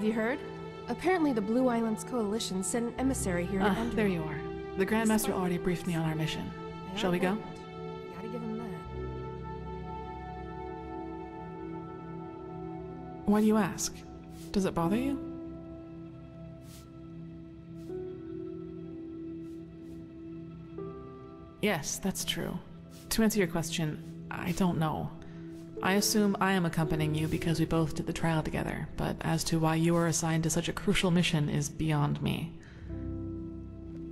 Have you heard? Apparently the Blue Islands Coalition sent an emissary here to Enderal. There you are. The Grandmaster already briefed me on our mission. Shall we go? Gotta give him that. Why do you ask? Does it bother you? Yes, that's true. To answer your question, I don't know. I assume I am accompanying you because we both did the trial together, but as to why you are assigned to such a crucial mission is beyond me.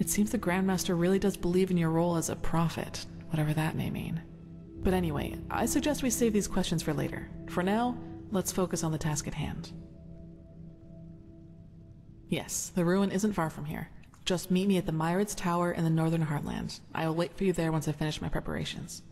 It seems the Grandmaster really does believe in your role as a prophet, whatever that may mean. But anyway, I suggest we save these questions for later. For now, let's focus on the task at hand. Yes, the ruin isn't far from here. Just meet me at the Myrids Tower in the Northern Heartland. I will wait for you there once I finish my preparations.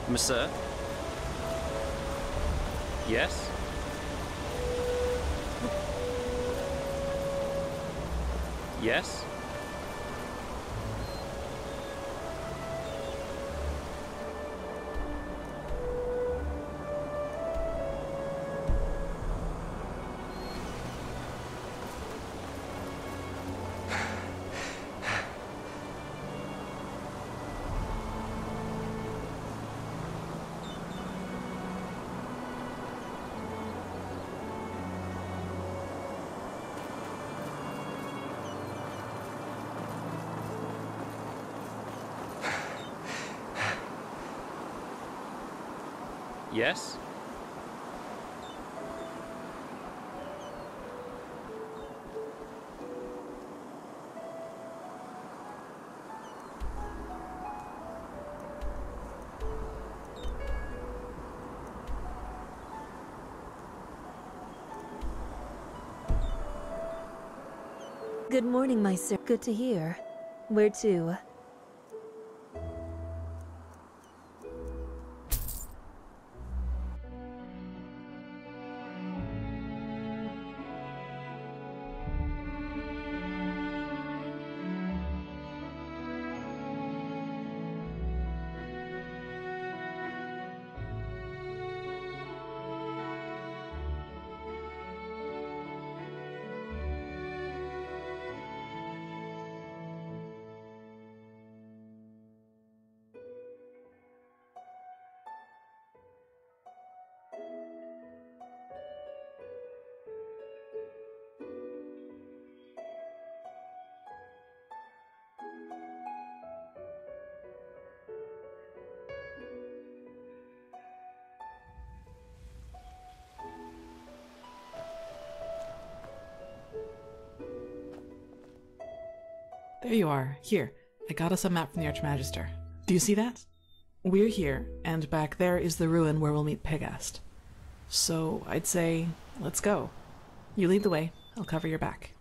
Monsieur? Yes? Yes? Yes? Good morning, my sir. Good to hear. Where to? There you are. Here, I got us a map from the Archmagister. Do you see that? We're here, and back there is the ruin where we'll meet Pegast. So, I'd say, let's go. You lead the way, I'll cover your back.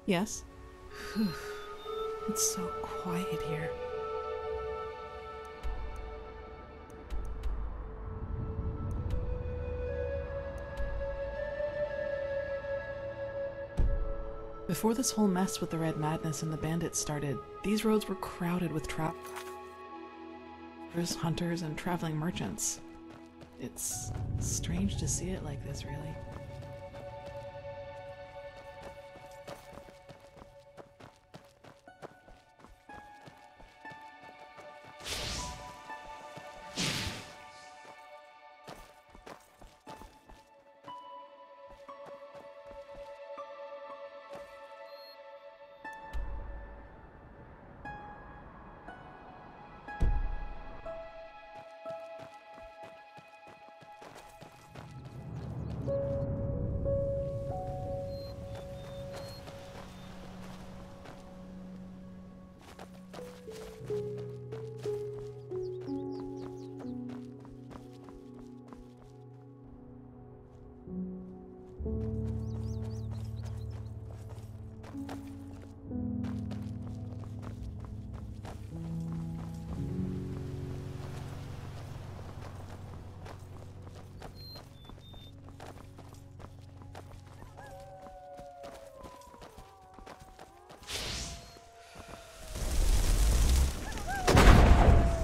Yes? It's so quiet here. Before this whole mess with the Red Madness and the bandits started, these roads were crowded with travelers, hunters, and traveling merchants. It's strange to see it like this, really.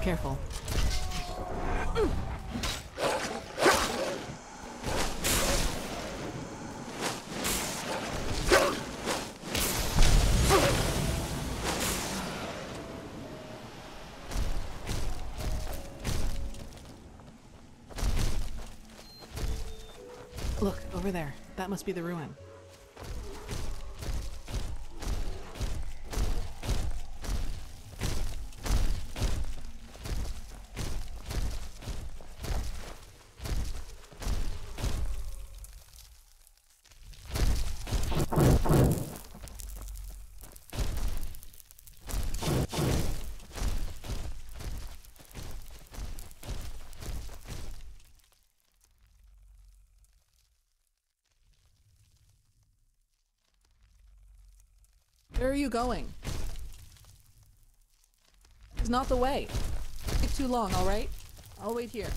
Careful. Look, over there. That must be the ruin. Where are you going? It's not the way. Take too long, alright? I'll wait here.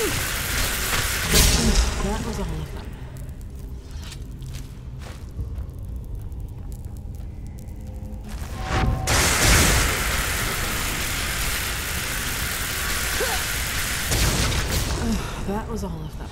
That was all of them. That was all of them.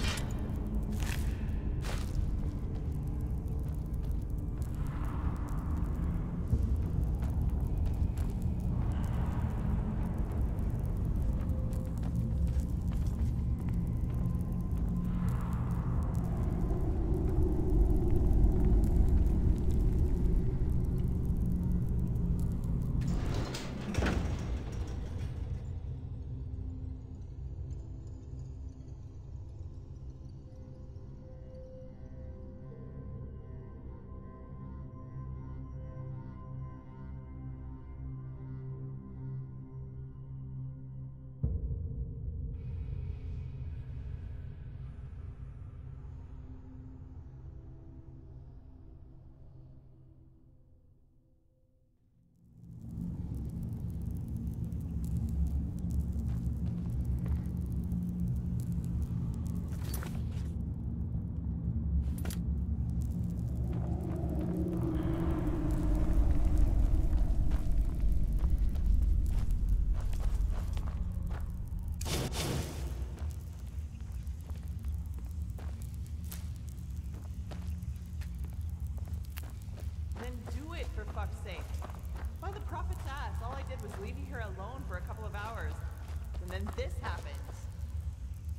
This happened.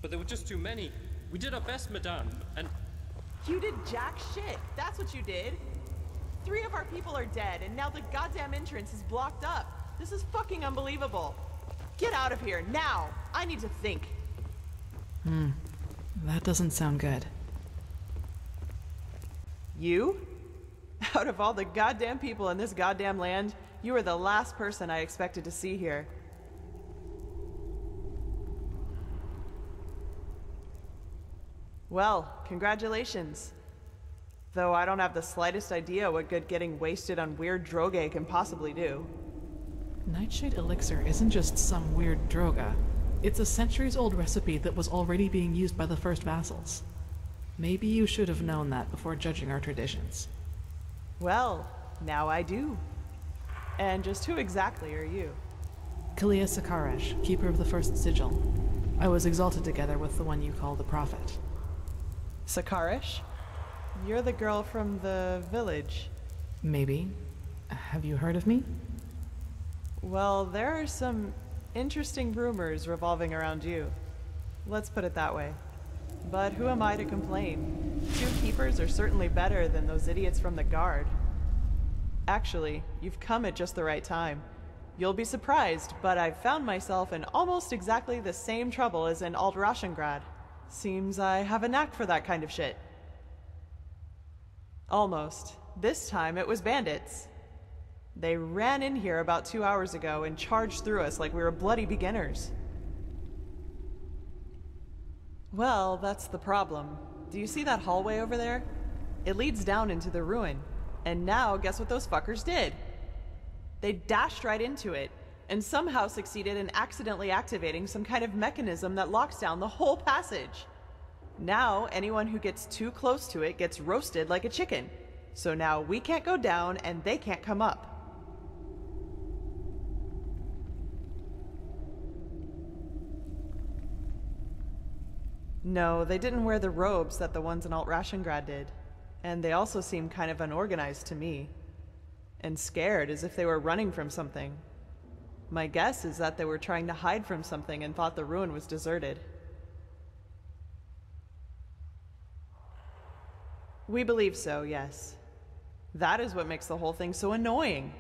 But there were just too many. We did our best, madame, and... You did jack shit. That's what you did. 3 of our people are dead, and now the goddamn entrance is blocked up. This is fucking unbelievable. Get out of here, now! I need to think. That doesn't sound good. You? Out of all the goddamn people in this goddamn land, you are the last person I expected to see here. Well, congratulations. Though I don't have the slightest idea what good getting wasted on weird droge can possibly do. Nightshade elixir isn't just some weird droga. It's a centuries-old recipe that was already being used by the first vassals. Maybe you should have known that before judging our traditions. Well, now I do. And just who exactly are you? Kaliei Zakareš, keeper of the first sigil. I was exalted together with the one you call the Prophet. Zakareš? You're the girl from the village. Maybe. Have you heard of me? Well, there are some interesting rumors revolving around you. Let's put it that way. But who am I to complain? 2 keepers are certainly better than those idiots from the guard. Actually, you've come at just the right time. You'll be surprised, but I've found myself in almost exactly the same trouble as in Alt-Rashengrad. Seems I have a knack for that kind of shit. Almost. This time it was bandits. They ran in here about 2 hours ago and charged through us like we were bloody beginners. Well, that's the problem. Do you see that hallway over there? It leads down into the ruin. And now, guess what those fuckers did? They dashed right into it, and somehow succeeded in accidentally activating some kind of mechanism that locks down the whole passage. Now, anyone who gets too close to it gets roasted like a chicken. So now we can't go down, and they can't come up. No, they didn't wear the robes that the ones in Alt-Rashengrad did. And they also seemed kind of unorganized to me. And scared, as if they were running from something. My guess is that they were trying to hide from something and thought the ruin was deserted. We believe so, yes. That is what makes the whole thing so annoying.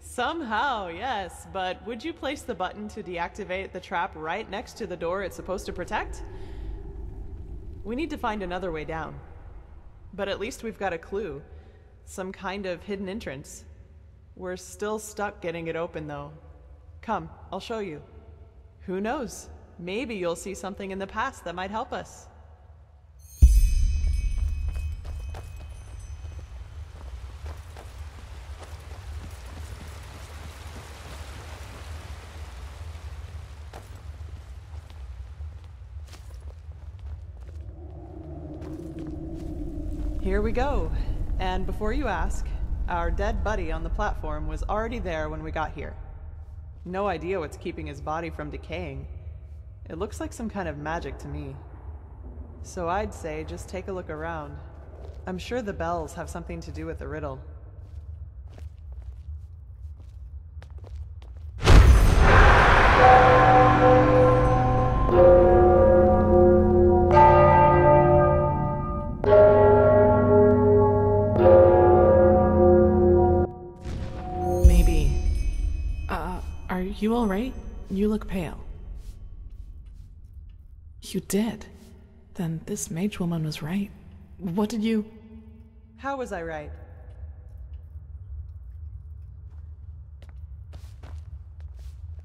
Somehow, yes, but would you place the button to deactivate the trap right next to the door it's supposed to protect? We need to find another way down. But at least we've got a clue. Some kind of hidden entrance. We're still stuck getting it open, though. Come, I'll show you. Who knows? Maybe you'll see something in the past that might help us. Here we go. And before you ask, our dead buddy on the platform was already there when we got here. No idea what's keeping his body from decaying. It looks like some kind of magic to me. So I'd say just take a look around. I'm sure the bells have something to do with the riddle. Maybe. Are you alright? You look pale. You did? Then this mage woman was right. What did you... How was I right?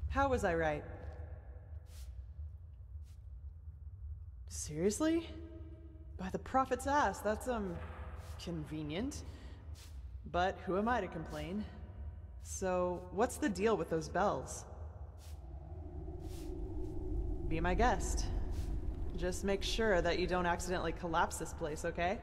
How was I right? Seriously? By the prophet's ass, that's, convenient. But who am I to complain? So, what's the deal with those bells? Be my guest. Just make sure that you don't accidentally collapse this place, okay?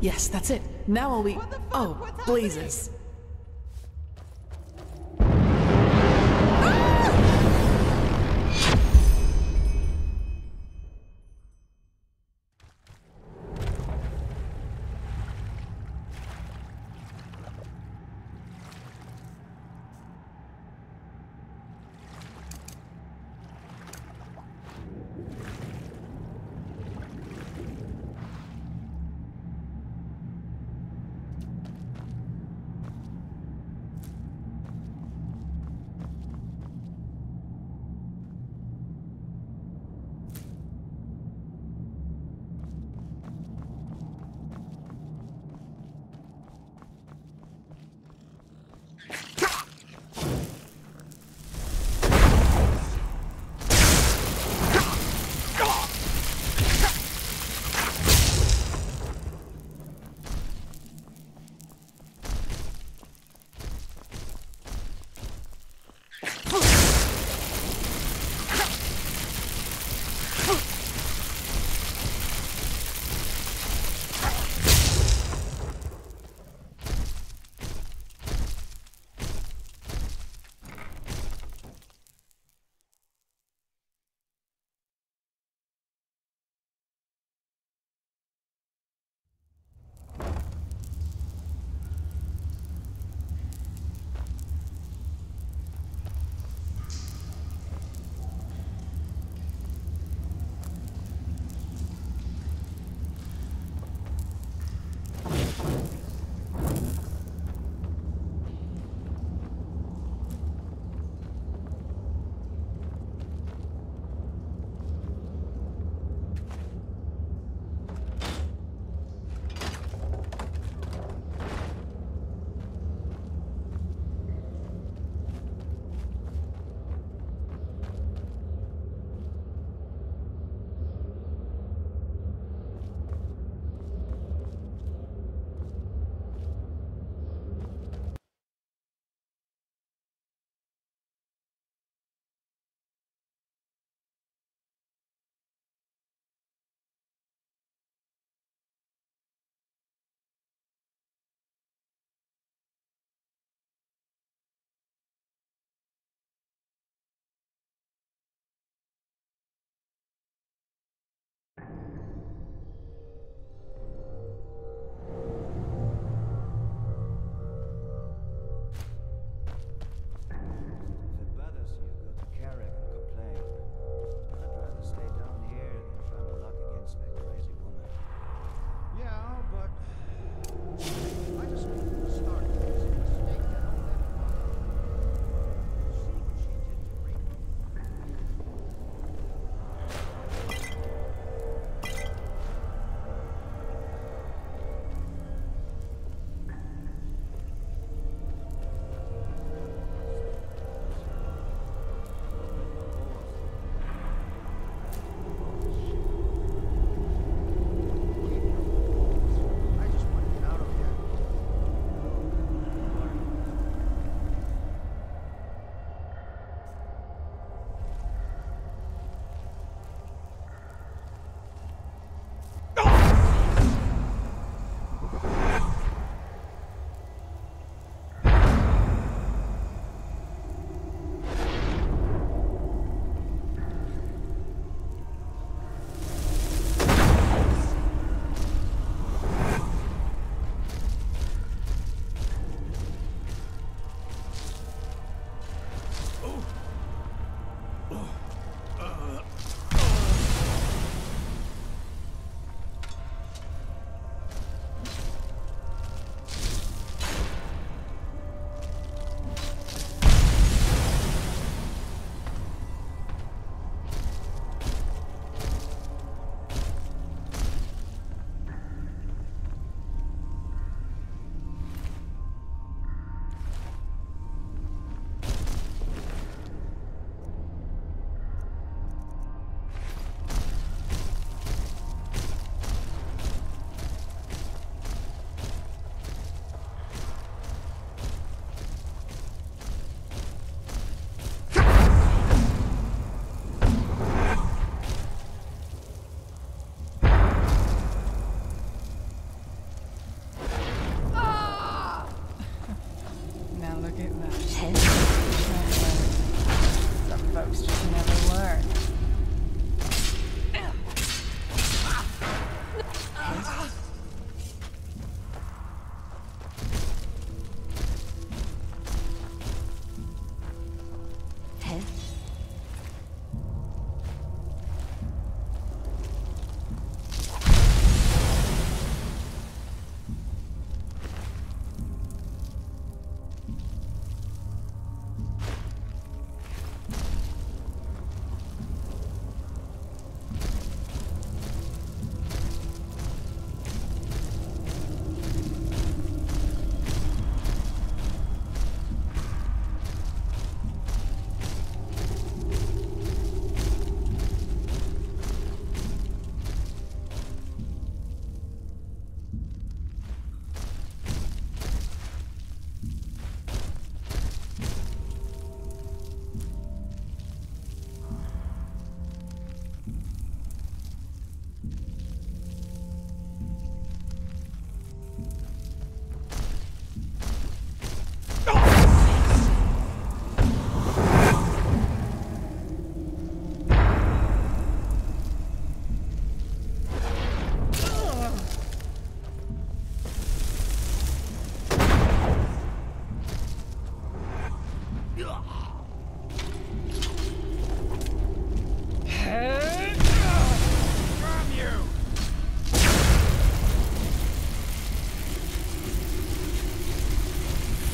Yes, that's it. Now all we... Oh, blazes.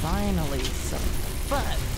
Finally, some fun.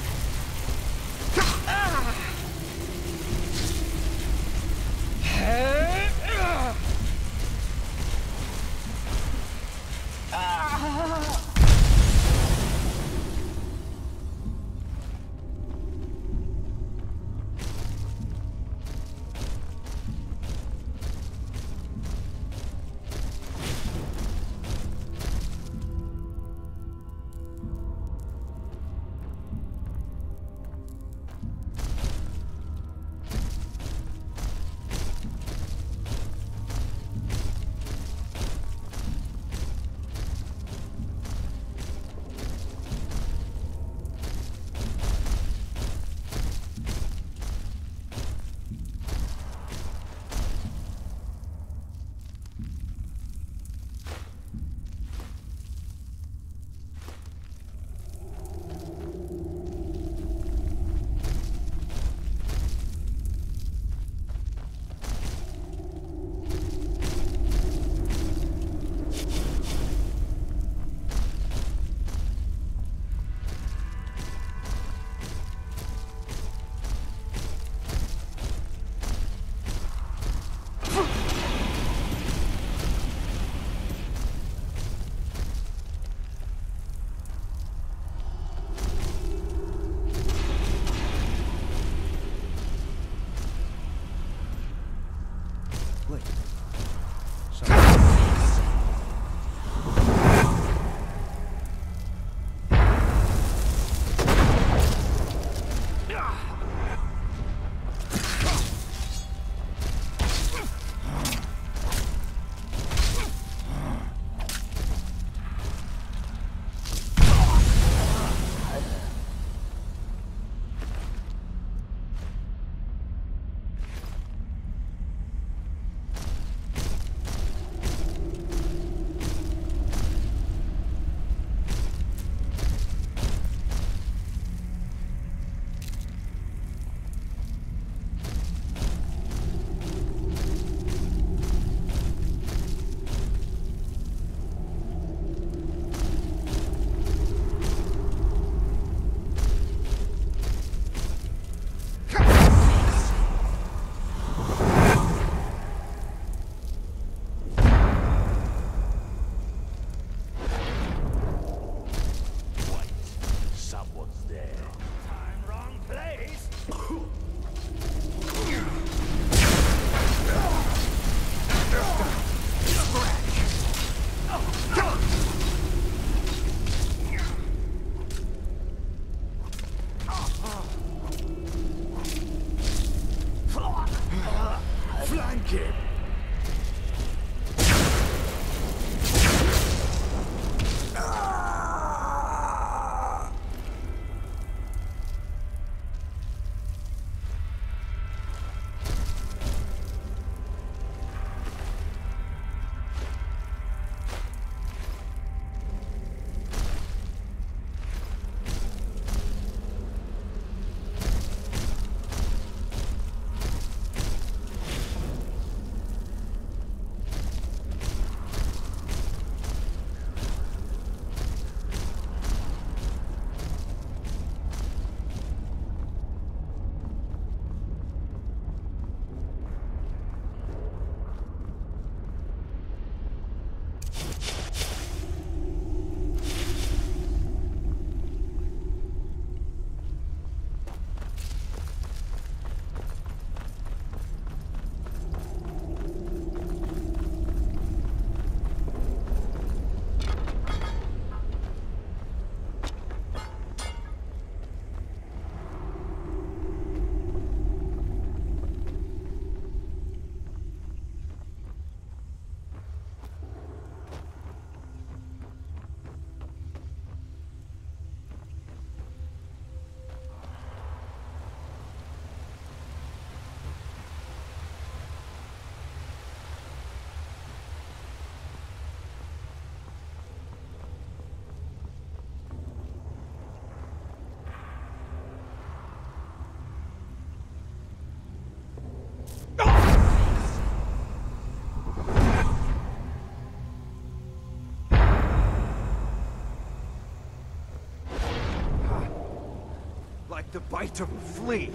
The bite of a flea.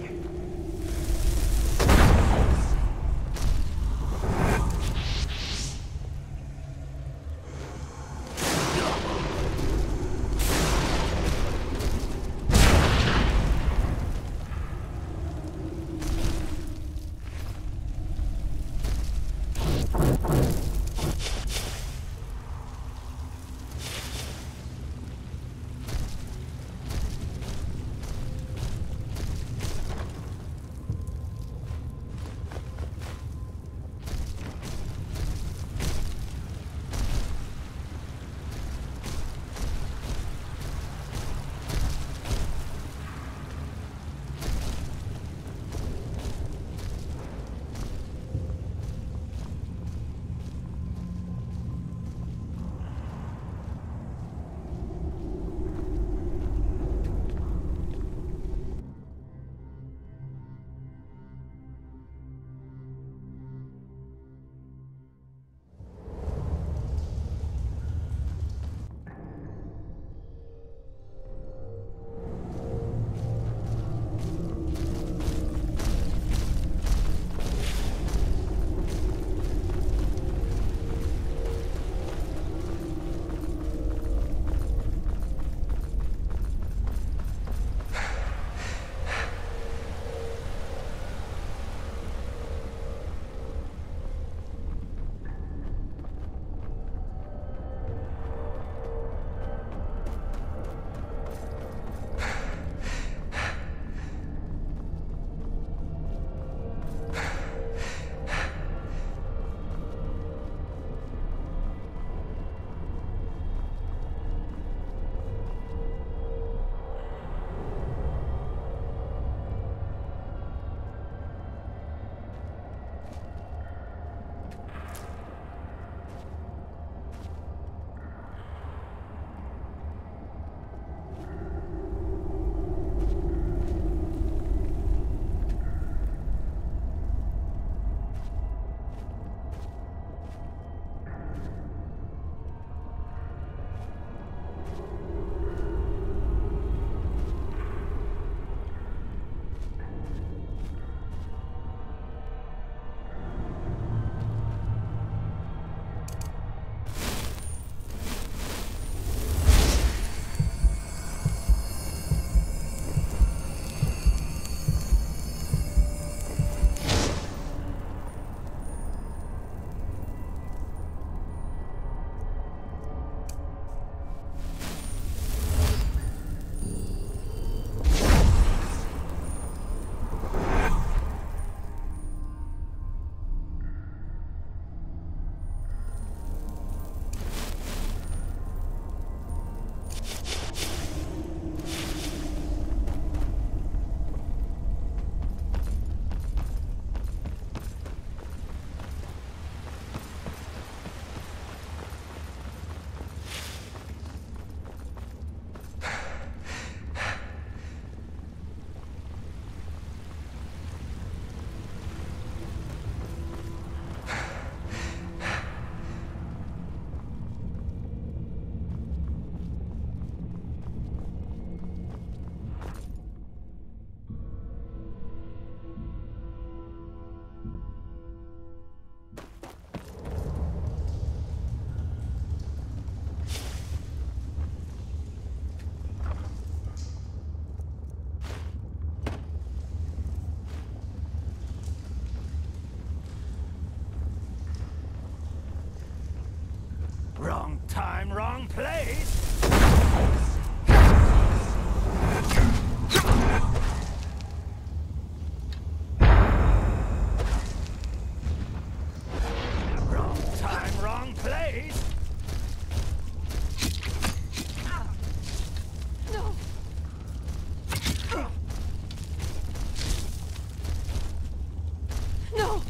Wrong time, wrong place! Wrong time, wrong place! No! No!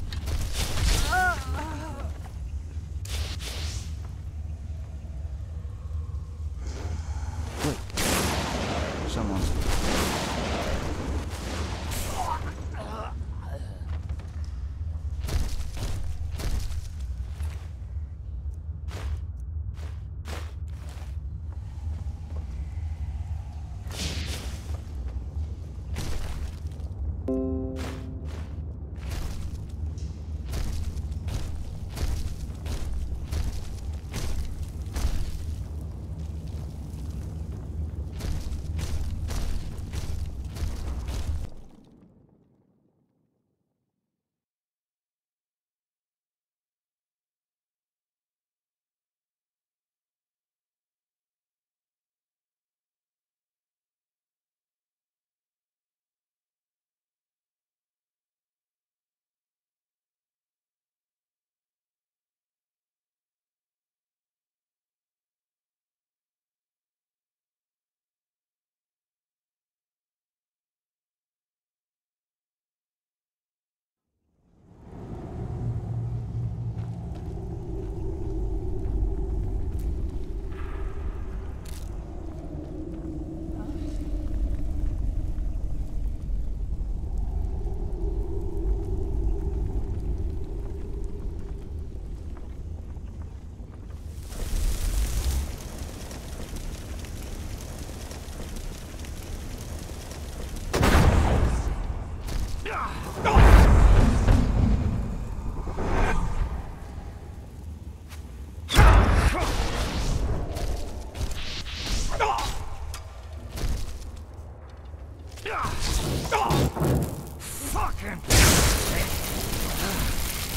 Fucking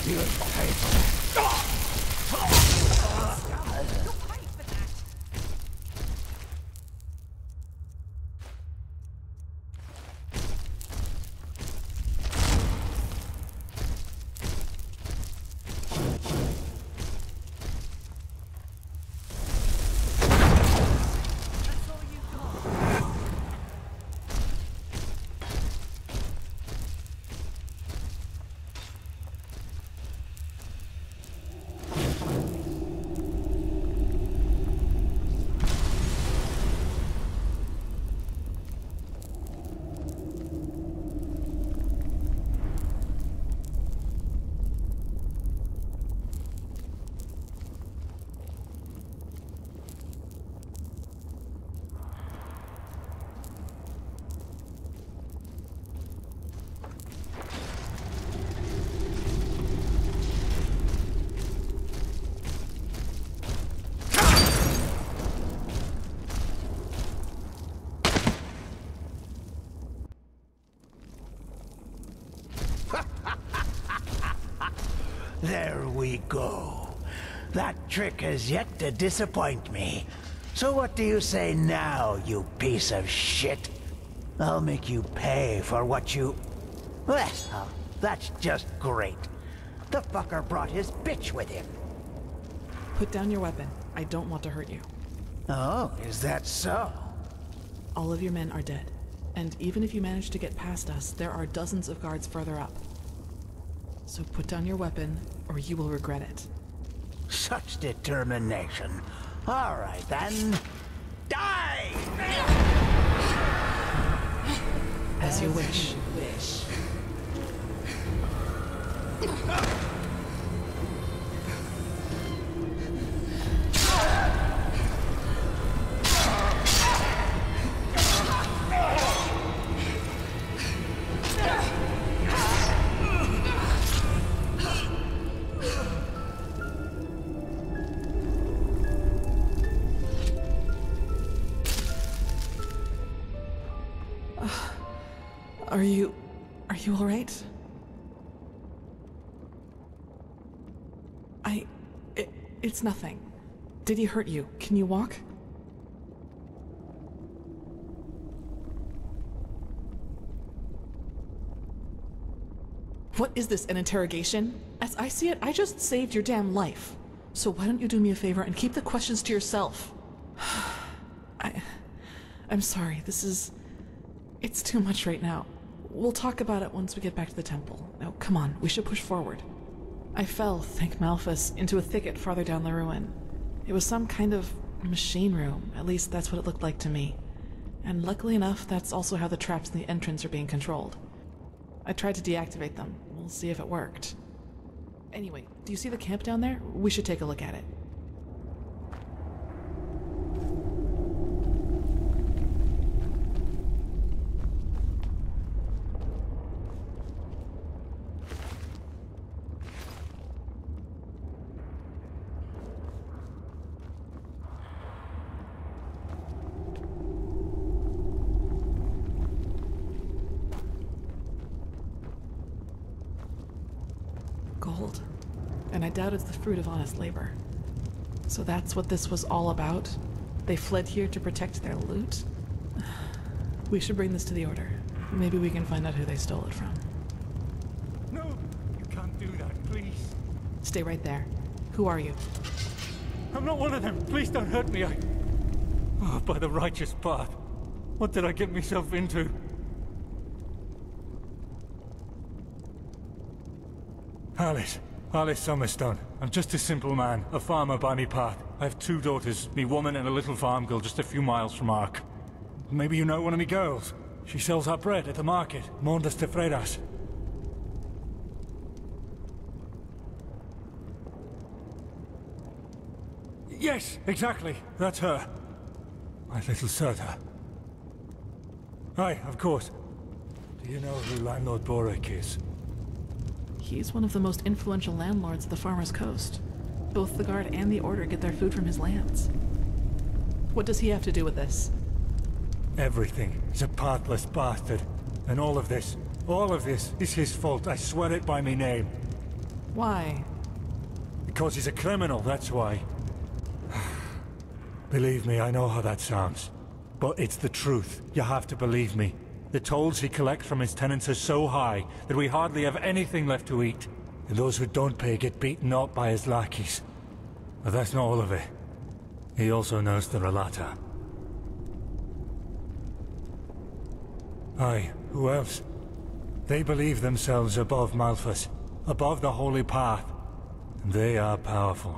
you pay for that. There we go. That trick has yet to disappoint me. So what do you say now, you piece of shit? I'll make you pay for what you... Well, that's just great. The fucker brought his bitch with him. Put down your weapon. I don't want to hurt you. Oh, is that so? All of your men are dead. And even if you manage to get past us, there are dozens of guards further up. So put down your weapon, or you will regret it. Such determination. All right, then. Die! As you wish. Are you all right? It's nothing. Did he hurt you? Can you walk? What is this, an interrogation? As I see it, I just saved your damn life. So why don't you do me a favor and keep the questions to yourself? I'm sorry, it's too much right now. We'll talk about it once we get back to the temple. Now, come on, we should push forward. I fell, thank Malphas, into a thicket farther down the ruin. It was some kind of machine room, at least that's what it looked like to me. And luckily enough, that's also how the traps in the entrance are being controlled. I tried to deactivate them. We'll see if it worked. Anyway, do you see the camp down there? We should take a look at it. Gold. And I doubt it's the fruit of honest labor. So that's what this was all about? They fled here to protect their loot? We should bring this to the Order. Maybe we can find out who they stole it from. No, you can't do that, please. Stay right there. Who are you? I'm not one of them. Please don't hurt me. Oh, by the righteous path. What did I get myself into? Alice Summerstone. I'm just a simple man, a farmer by me path. I have 2 daughters, me woman and a little farm girl just a few miles from Ark. Maybe you know one of me girls. She sells our bread at the market, Mondas de Freiras. Yes, exactly. That's her. My little Serta. Aye, of course. Do you know who Landlord Borek is? He's one of the most influential landlords of the Farmer's Coast. Both the Guard and the Order get their food from his lands. What does he have to do with this? Everything. He's a pathless bastard. And all of this is his fault. I swear it by me name. Why? Because he's a criminal, that's why. Believe me, I know how that sounds. But it's the truth. You have to believe me. The tolls he collects from his tenants are so high that we hardly have anything left to eat. And those who don't pay get beaten up by his lackeys. But that's not all of it. He also knows the Relata. Aye, who else? They believe themselves above Malphas, above the Holy Path. And they are powerful.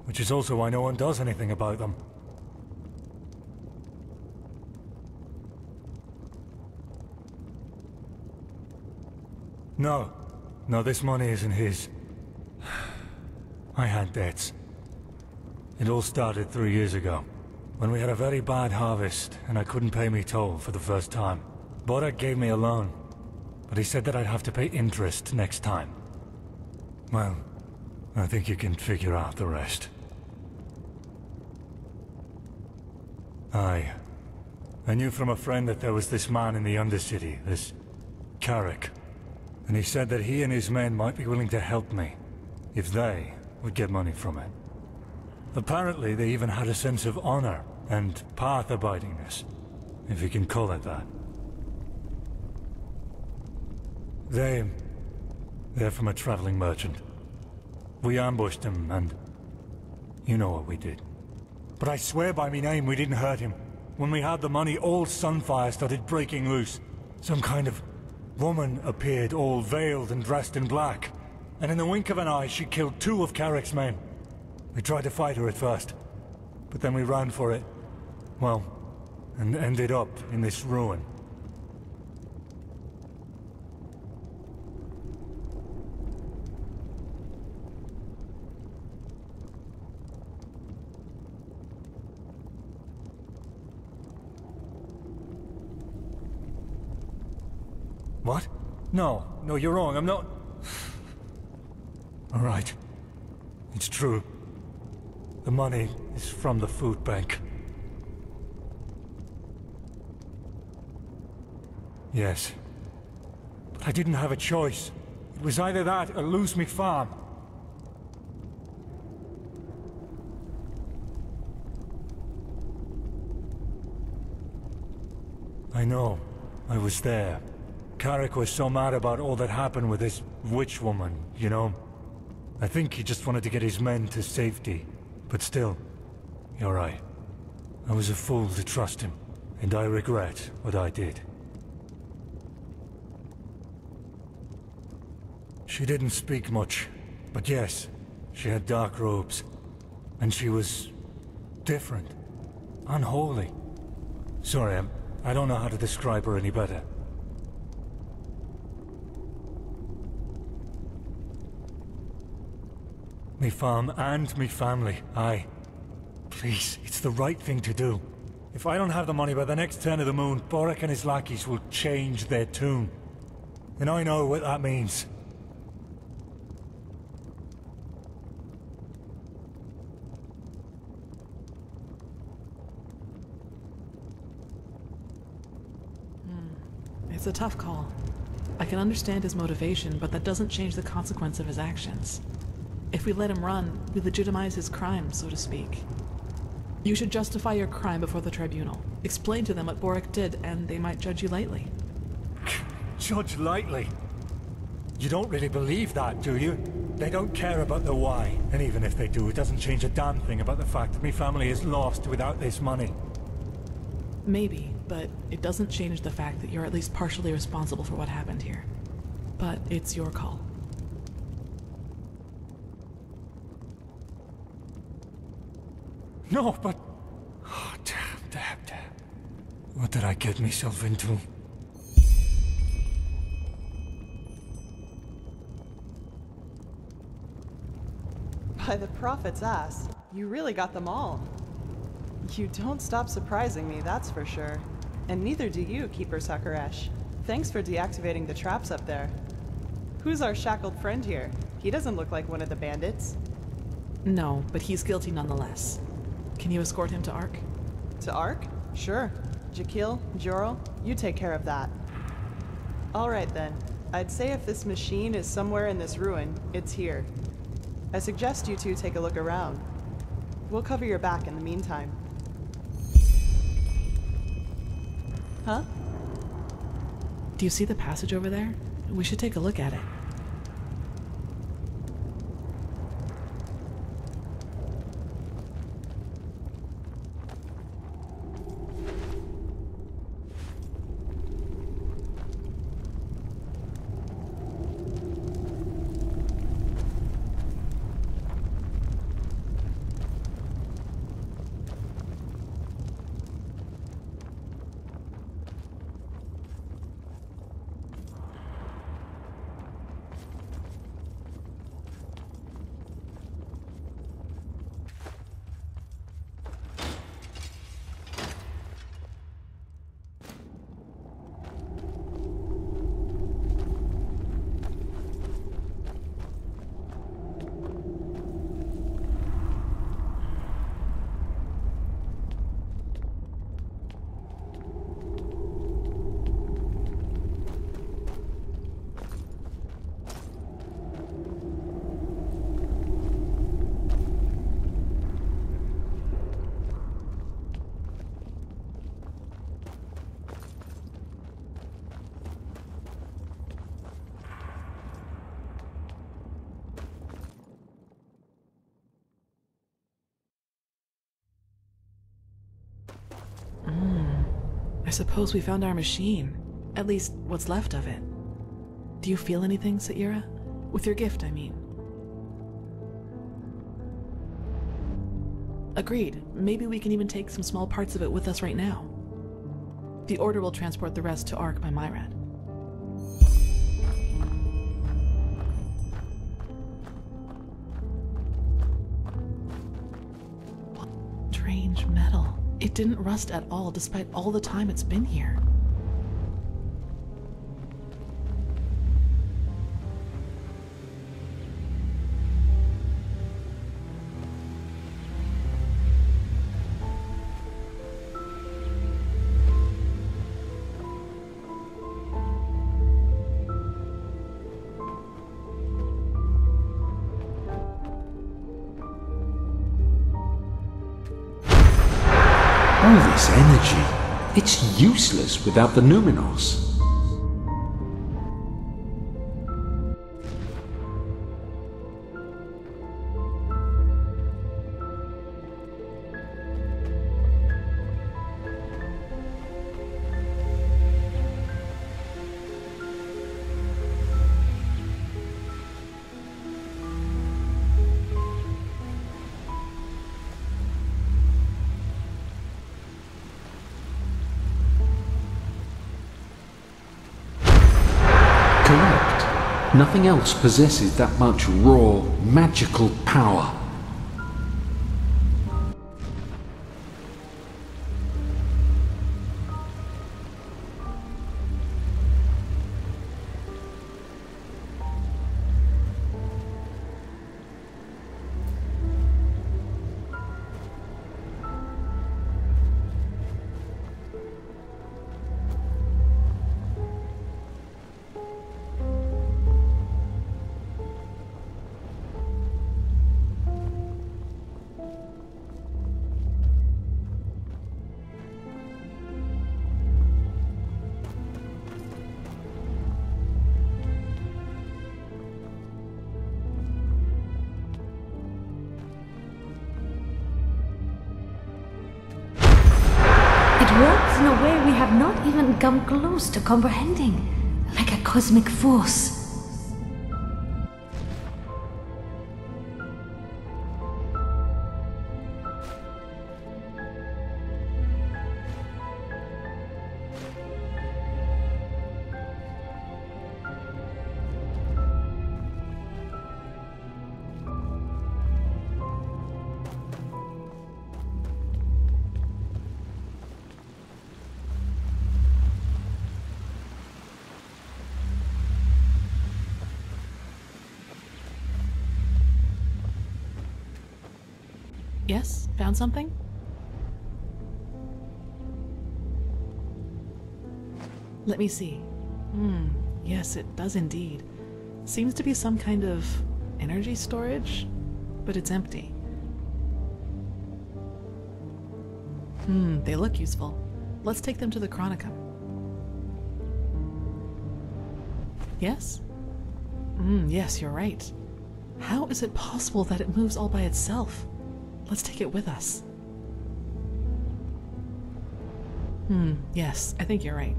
Which is also why no one does anything about them. No. No, this money isn't his. I had debts. It all started 3 years ago, when we had a very bad harvest, and I couldn't pay me toll for the first time. Borak gave me a loan, but he said that I'd have to pay interest next time. Well, I think you can figure out the rest. Aye. I knew from a friend that there was this man in the Undercity, this Carrick. And he said that he and his men might be willing to help me, if they would get money from it. Apparently they even had a sense of honor and path-abidingness, if you can call it that. They're from a traveling merchant. We ambushed him, and you know what we did. But I swear by me name we didn't hurt him. When we had the money, all Sunfire started breaking loose. Some kind of woman appeared, all veiled and dressed in black. And in the wink of an eye, she killed 2 of Carrick's men. We tried to fight her at first, but then we ran for it. Well, and ended up in this ruin. What? No, you're wrong, I'm not... All right. It's true. The money is from the food bank. Yes. But I didn't have a choice. It was either that or lose me farm. I know. I was there. Carrick was so mad about all that happened with this witch woman, you know? I think he just wanted to get his men to safety. But still, you're right. I was a fool to trust him, and I regret what I did. She didn't speak much, but yes, she had dark robes. And she was... different. Unholy. Sorry, I don't know how to describe her any better. Me farm and me family, aye. Please, it's the right thing to do. If I don't have the money by the next turn of the moon, Borak and his lackeys will change their tune. And I know what that means. It's a tough call. I can understand his motivation, but that doesn't change the consequence of his actions. If we let him run, we legitimize his crime, so to speak. You should justify your crime before the tribunal. Explain to them what Borak did, and they might judge you lightly. Judge lightly? You don't really believe that, do you? They don't care about the why, and even if they do, it doesn't change a damn thing about the fact that my family is lost without this money. Maybe, but it doesn't change the fact that you're at least partially responsible for what happened here. But it's your call. No, but... Oh, damn. What did I get myself into? By the Prophet's ass, you really got them all. You don't stop surprising me, that's for sure. And neither do you, Keeper Zakareš. Thanks for deactivating the traps up there. Who's our shackled friend here? He doesn't look like one of the bandits. No, but he's guilty nonetheless. Can you escort him to Ark? To Ark? Sure. Jakil, Jorel, you take care of that. Alright then. I'd say if this machine is somewhere in this ruin, it's here. I suggest you two take a look around. We'll cover your back in the meantime. Huh? Do you see the passage over there? We should take a look at it. I suppose we found our machine. At least, what's left of it. Do you feel anything, Saira? With your gift, I mean. Agreed. Maybe we can even take some small parts of it with us right now. The Order will transport the rest to Ark by Myrad. Strange metal. It didn't rust at all, despite all the time it's been here. All this energy, it's useless without the Numinos. Correct. Nothing else possesses that much raw, magical power. It works in a way we have not even come close to comprehending, like a cosmic force. Yes? Found something? Let me see. Yes, it does indeed. Seems to be some kind of energy storage, but it's empty. They look useful. Let's take them to the Chronicum. Yes? Yes, you're right. How is it possible that it moves all by itself? Let's take it with us. Yes, I think you're right.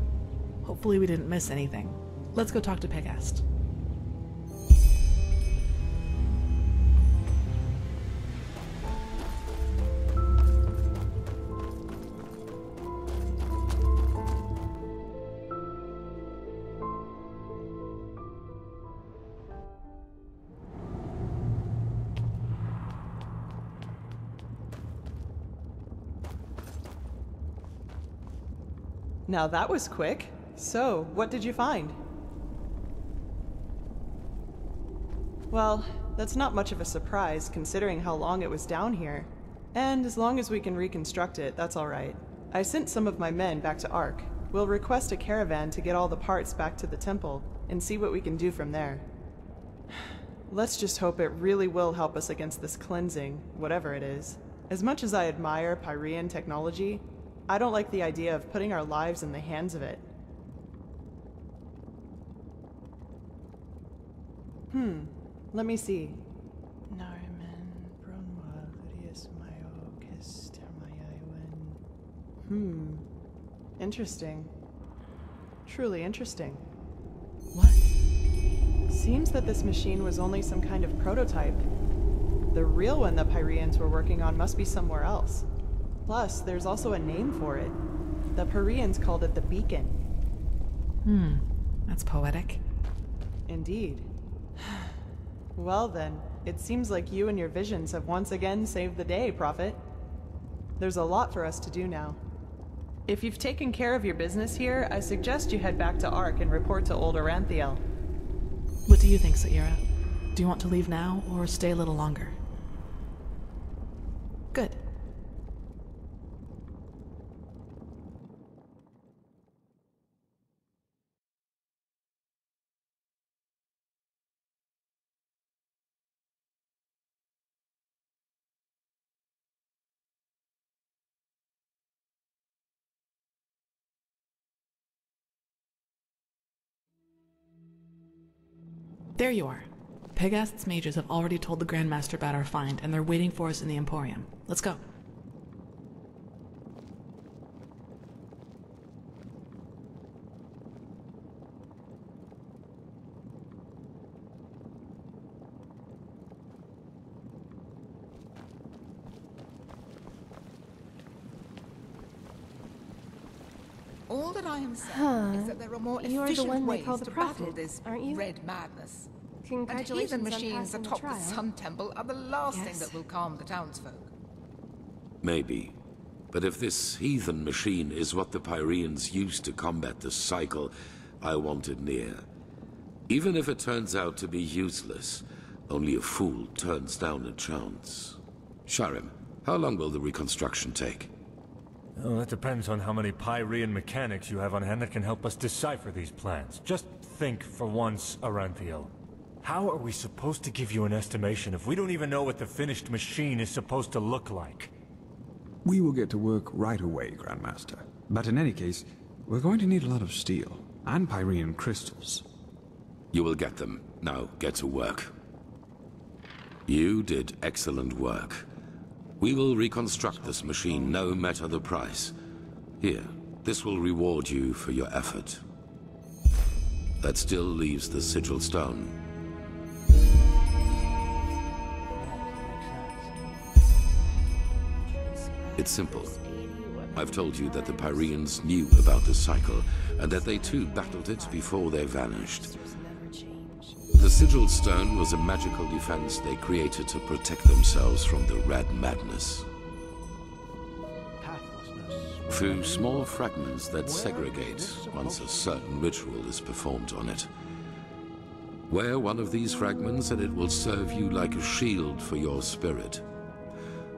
Hopefully we didn't miss anything. Let's go talk to Pegast. Now that was quick. So, what did you find? Well, that's not much of a surprise considering how long it was down here. And as long as we can reconstruct it, that's alright. I sent some of my men back to Ark. We'll request a caravan to get all the parts back to the temple and see what we can do from there. Let's just hope it really will help us against this cleansing, whatever it is. As much as I admire Pyrean technology, I don't like the idea of putting our lives in the hands of it. Let me see. Interesting. Truly interesting. What? Seems that this machine was only some kind of prototype. The real one the Pyreans were working on must be somewhere else. Plus, there's also a name for it. The Pyreans called it the Beacon. That's poetic. Indeed. Well then, it seems like you and your visions have once again saved the day, Prophet. There's a lot for us to do now. If you've taken care of your business here, I suggest you head back to Ark and report to Old Aranthiel. What do you think, Saira? Do you want to leave now, or stay a little longer? Good. There you are. Pegast's mages have already told the Grandmaster about our find, and they're waiting for us in the Emporium. Let's go. All that I am saying is that there are more efficient ways to battle this red madness. And heathen machines atop the Sun Temple are the last thing that will calm the townsfolk. Maybe. But if this heathen machine is what the Pyreans used to combat the cycle, I want it near. Even if it turns out to be useless, only a fool turns down a chance. Sharim, how long will the reconstruction take? Well, that depends on how many Pyrean mechanics you have on hand that can help us decipher these plans. Just think for once, Aranthiel. How are we supposed to give you an estimation if we don't even know what the finished machine is supposed to look like? We will get to work right away, Grandmaster. But in any case, we're going to need a lot of steel and Pyrean crystals. You will get them. Now, get to work. You did excellent work. We will reconstruct this machine, no matter the price. Here, this will reward you for your effort. That still leaves the sigil stone. It's simple. I've told you that the Pyreans knew about the cycle, and that they too battled it before they vanished. The sigil stone was a magical defense they created to protect themselves from the red madness. Through small fragments that segregate once a certain ritual is performed on it. Wear one of these fragments and it will serve you like a shield for your spirit.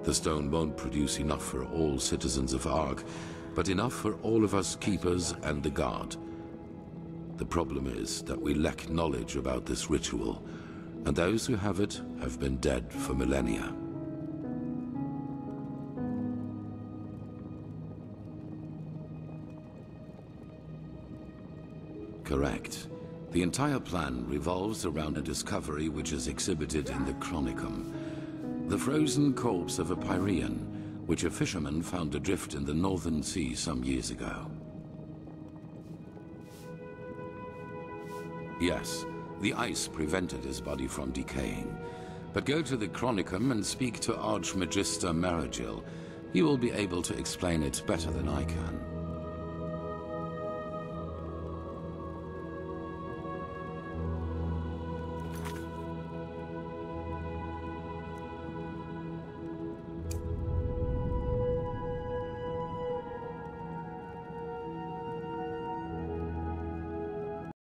The stone won't produce enough for all citizens of Ark, but enough for all of us keepers and the guard. The problem is that we lack knowledge about this ritual, and those who have it have been dead for millennia. Correct. The entire plan revolves around a discovery which is exhibited in the Chronicum. The frozen corpse of a Pyrean, which a fisherman found adrift in the northern sea some years ago. Yes, the ice prevented his body from decaying. But go to the Chronicum and speak to Archmagister Maragil. He will be able to explain it better than I can.